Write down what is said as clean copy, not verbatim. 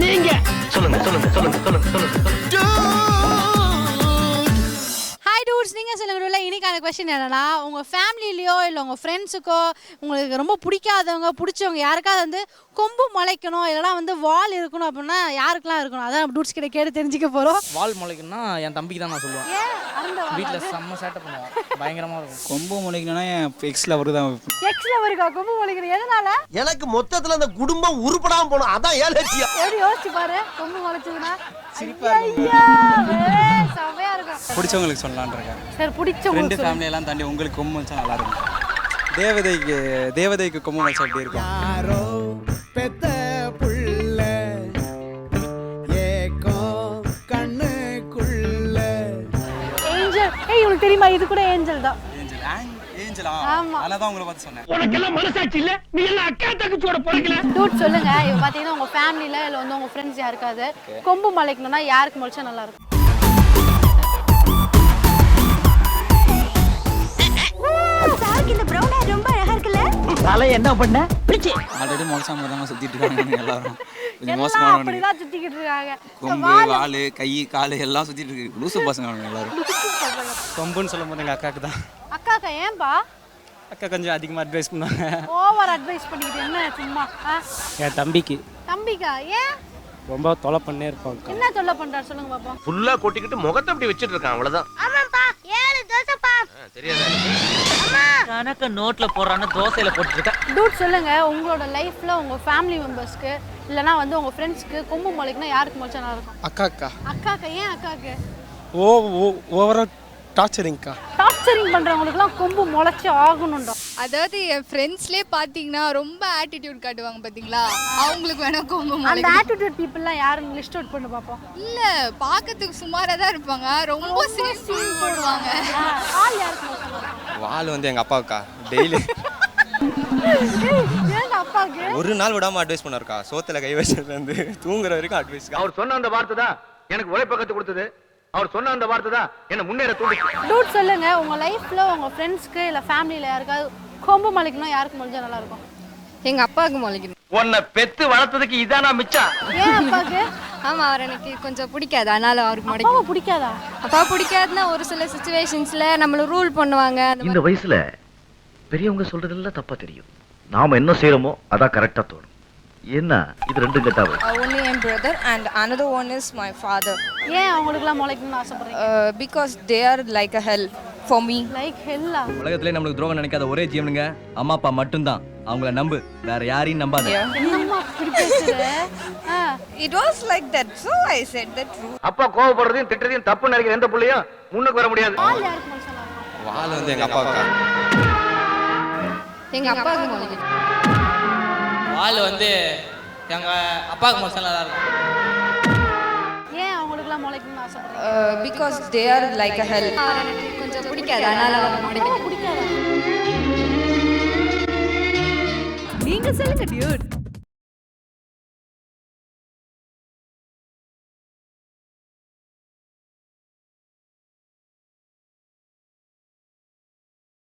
நீங்க சொல்லுங்க சொல்லுங்க சொல்லுங்க சொல்லுங்க சொல்லுங்க. ஹாய் டூட்ஸ், நீங்கள் சொல்லுங்க. இன்னைக்கான கொஸ்டின் என்னன்னா, உங்கள் ஃபேமிலிலையோ இல்லை உங்கள் ஃப்ரெண்ட்ஸுக்கோ உங்களுக்கு ரொம்ப பிடிக்காதவங்க பிடிச்சவங்க யாருக்காவது வந்து கொம்பு முளைக்கணும் இல்லைனா வந்து வால் இருக்கணும் அப்படின்னா யாருக்கெல்லாம் இருக்கணும்? அதான் டூட்ஸ் கிட்ட கேட்டு தெரிஞ்சுக்க போகிறோம். வால் முளைக்கணும்னா என் தம்பிக்கு தான் நான் சொல்லுவேன். வீட்டில் செம்ம சேட்டை பண்ணுவான், பயங்கரமாக இருக்கும். கொம்பு முளைக்கணும்னா என் எக்ஸில் அவரு தான். எக்ஸில் இருக்கா கொம்பு முளைக்கணும்? எதனால? எனக்கு மொத்தத்துல அந்த குடும்பம் உருப்படாம போனோம், அதான் ஏன் லட்சியம். எப்படி யோசிச்சு பாரு, கொம்பு முளைச்சதுன்னா சிரிப்பா இருக்கும். செமையா இருக்கும். பிடிச்சவங்களுக்கு சொல்லலான் இருக்கேன். சரி, பிடிச்சவங்க ஃப்ரெண்டு ஃபேமிலி எல்லாம் தாண்டி உங்களுக்கு கொம்பு வச்சா நல்லா இருக்கும். தேவதைக்கு கொம்பு வச்சா எப்படி இருக்கும்? யாரோ பெத்த புள்ள ஏக்கம் கண்ணுக்குள்ள. ஏஞ்சல். உனக்கு தெரியுமா, இது கூட ஏஞ்சல் தான். ஏஞ்சலா? ஆமா. அதனால உங்களை பார்த்து சொன்னேன். உனக்கெல்லாம் மனசாட்சி இல்ல, நீ எல்லாம் அக்கா தங்கச்சியோட பிறக்கல. டூட் சொல்லுங்க, இப்போ பார்த்தீங்கன்னா உங்கள் ஃபேமிலியில் இல்லை வந்து உங்கள் ஃப்ரெண்ட்ஸ் யாருக்காவது கொம்பு முளைக்கணும்னா யாருக்கு முளைச்சா நல்லா இருக்கும்? இந்த பிரவுன் ஹேர் ரொம்ப அழகா இருக்குல்ல. தலை என்ன பண்ண பிடிச்சி ஆல்ரெடி மோசமாக தான் சுத்திட்டு இருக்காங்க எல்லாரும். கொஞ்சம் எல்லாம் மோசமான அப்படிதான் சுத்திக்கிட்டு இருக்காங்க. கொம்பு வால் கை கால் எல்லாம் சுத்திட்டு இருக்கு. லூசு பசங்க அவங்க எல்லாரும். கொம்புன்னு சொல்லும் போது எங்கள் அக்காவுக்கு தான். அக்காக்கா ஏன்பா? அக்கா கொஞ்சம் அதிகமாக அட்வைஸ் பண்ணுவாங்க. ஓவர் அட்வைஸ் பண்ணிக்கிட்டு என்ன சும்மா? என் தம்பிக்கு தம்பிக்கா ஏன் ரொம்ப தொலை பண்ணே இருப்பாங்க. என்ன தொல்லை பண்றாரு சொல்லுங்க பாப்போம். ஃபுல்லா கொட்டிக்கிட்டு முகத்தை அப்படி வச்சிட்டு இருக்கான், அவ்வளவுதான். ஆமாப்பா 7 தோசைப்பா. தெரியாதா? கணக்க நோட்ல போறான்னு தோசையில போட்டுருக்க. டூட் சொல்லுங்க, உங்களோட லைஃப்ல உங்க ஃபேமிலி மெம்பர்ஸ்க்கு இல்லனா வந்து உங்க ஃப்ரெண்ட்ஸ்க்கு கொம்பு முளைக்கணும் யாருக்கு முளைச்சா நல்லா இருக்கும்? அக்காக்கா அக்காக்கா ஏன் அக்காக்கு? ஓவரா டார்ச்சரிங்க்கா. டார்ச்சரிங் பண்றவங்களுக்குலாம் கொம்பு முளைச்சு ஆகணும்டா. அதாவது என் ஃப்ரெண்ட்ஸ்லேயே பார்த்தீங்கன்னா ரொம்ப ஆட்டிடியூட் காட்டுவாங்க பார்த்தீங்களா, அவங்களுக்கு வேணா கொம்பு அந்த முளைக்கணும். ஆட்டிடியூட் பீப்புள்லாம் யாருன்னு லிஸ்ட் அவுட் பண்ணி பார்ப்போம். இல்லை, பார்க்கறதுக்கு சுமாராக தான் இருப்பாங்க, ரொம்ப சீன் போடுவாங்க. ஆள் யாருக்கு முளைச்சா நல்லா இருக்கும்? வால் வந்து எங்கள் அப்பாவுக்கா. டெய்லி ஏன் அப்பாக்கு? ஒரு நாள் விடாமல் அட்வைஸ் பண்ணாருக்கா. சோத்துல கை வச்சதுலேருந்து தூங்குற வரைக்கும் அட்வைஸ். அவர் சொன்ன அந்த வார்த்தை தான் எனக்கு உழைப்ப கத்து கொடுத்தது. அவர் சொன்ன அந்த வார்த்தை தான் என்ன முன்னேற தூண்டுச்சு. டூட் சொல்லுங்க, உங்க லைஃப்ல உங்க ஃப்ரெண்ட்ஸ்க்கு இல்ல ஃபேமிலில யாருக்காவது கொம்பு முளைக்கணும் யாருக்கு முளைச்சா நல்லா இருக்கும்? எங்கள் அப்பாவுக்கு முளைக்கணும். உன்னை பெத்து வளர்த்ததுக்கு இதானா மிச்சம்? ஏன் அப்பாக்கு? ஆமாம், அவர் எனக்கு கொஞ்சம் பிடிக்காது, அதனால அவருக்கு அப்பாவை முளைக்கணும். பிடிக்காதா? அப்பா பிடிக்காதுன்னா ஒரு சில சுச்சுவேஷன்ஸில் நம்மள ரூல் பண்ணுவாங்க. இந்த வயசுல பெரியவங்க சொல்றதெல்லாம் தப்பா தெரியும். நாம என்ன செய்யறோமோ அதான் கரெக்டா தோணும். என்ன இது ரெண்டும் கெட்டாவே. Only my brother and another one is my father. ஏன் அவங்களுக்குலாம் முளைக்கணும்னு ஆசைப்படுறீங்க? Because they are like a hell for me. Like ஹெல்லா? உலகத்திலே நம்மளுக்கு துரோகம் நினைக்காத ஒரே ஜீவனுங்க அம்மா அப்பா மட்டும்தான். அவங்கள நம்பு, வேற யாரையும் நம்பாத. என்னம்மா இப்படி பேசுற? It was like that, so I said the truth. அப்பா கோவப்படுறதையும் திட்டுறதையும் தப்பு நினைக்கிற எந்த புள்ளையும் முன்னுக்கு வர முடியாது. ஆள் யாருக்கு முளைச்சா நல்லா இருக்கும்? வால் வந்து எங்கள் அப்பாவுக்கா. எங்கள் அப்பாவுக்கு முளைக்கணும். வால் வந்து எங்கள் அப்பாவுக்கு மோசம் நல்லா இருக்கும். ஏன் அவங்களுக்குலாம் முளைக்கணும்னு ஆசைப்படுறீங்க? Because they are like a hell. எனக்கு கொஞ்சம் பிடிக்காது, அதனால அவர் முளைக்கணும். பிடிக்காதா? நீங்க சொல்லுங்க டியூட்.